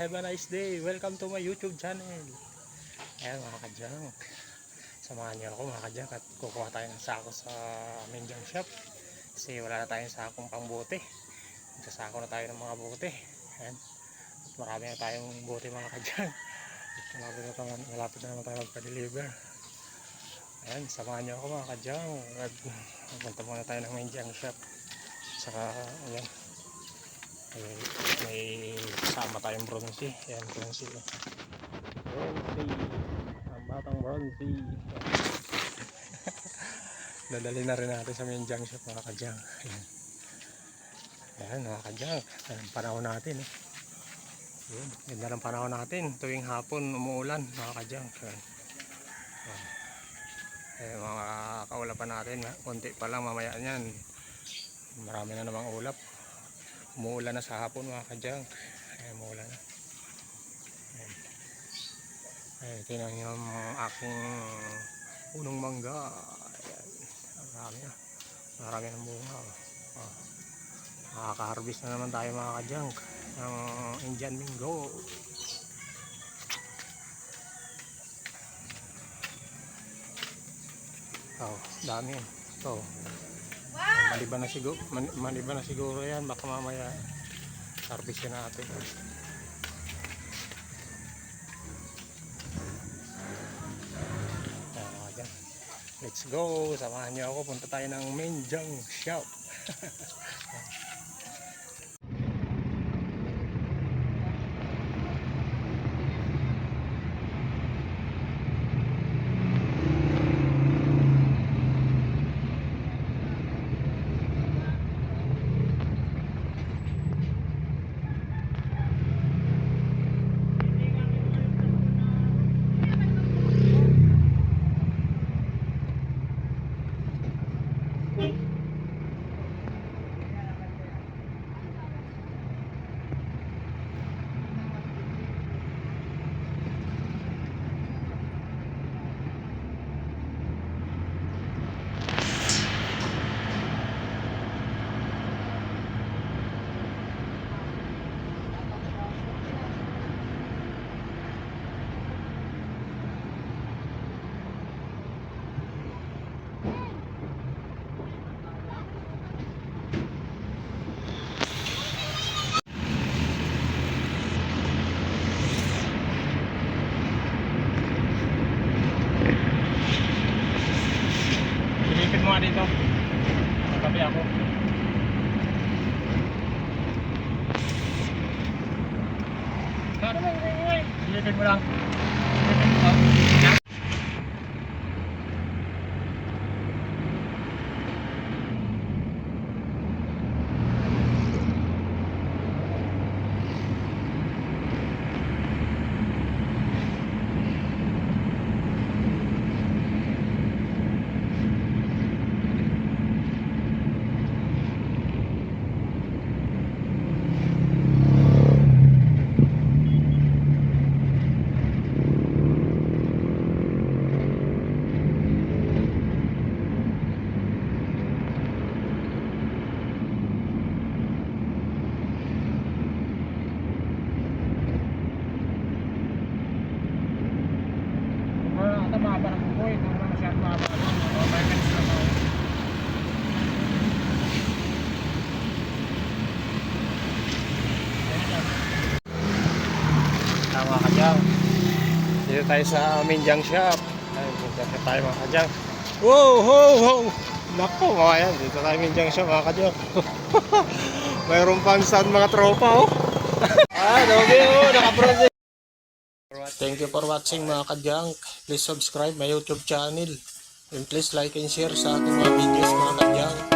have a nice day. Welcome to my YouTube channel. Ayan mga kadyang, samahan niyo ako mga kadyang at kukuha tayo ng sako sa Menjang shop kasi wala na tayong sakong pangbote. Magsasako na tayo ng mga bote. Ayan. At marami na tayong bote mga kadyang. Malapit na naman tayo magpa-deliver. Ayan, samahan niyo ako mga kadyang at punta muna tayo ng Menjang shop. Saka ayan, may kasama tayong bronzy. Ayan, bronzy. Ang batang bronzy. Dadali na rin natin sa Menjang shop mga kadyang. Ayan. Ayan mga kadyang, ang panahon natin Ayan, ganda ng panahon natin. Tuwing hapon umuulan mga kadyang. Ayan, mga kaulapan natin, konti pa lang mamaya niyan marami na namang ulap. Umuulan na sa hapon mga kadyang. Ayan, umuulan na. Ayan, tingnan nyo yung aking punong mangga. Ayan, marami ng bunga. Nakaka-harvest na naman tayo mga kadyang ng Indian Mango. Dami yan. Maliban na siguro yan, baka mamaya harvest na natin. Let's go, samahan niyo ako, punta tayo ng Menjang shop. Ilipid mo nga dito. Magkapi ako. Ilipid mo lang. Mababa ng bukoy, kung naman masyadong mababa tama kadyang. Dito tayo sa Menjang shop. Ayun, dito tayo mga kadyang. Wow! Naku, mga yan, dito tayo Menjang shop mga kadyang. Mayroon pang sound mga tropa doge naka-bronze. Thank you for watching mga kadyang. Please subscribe my YouTube channel. And please like and share sa ating mga videos mga kadyang.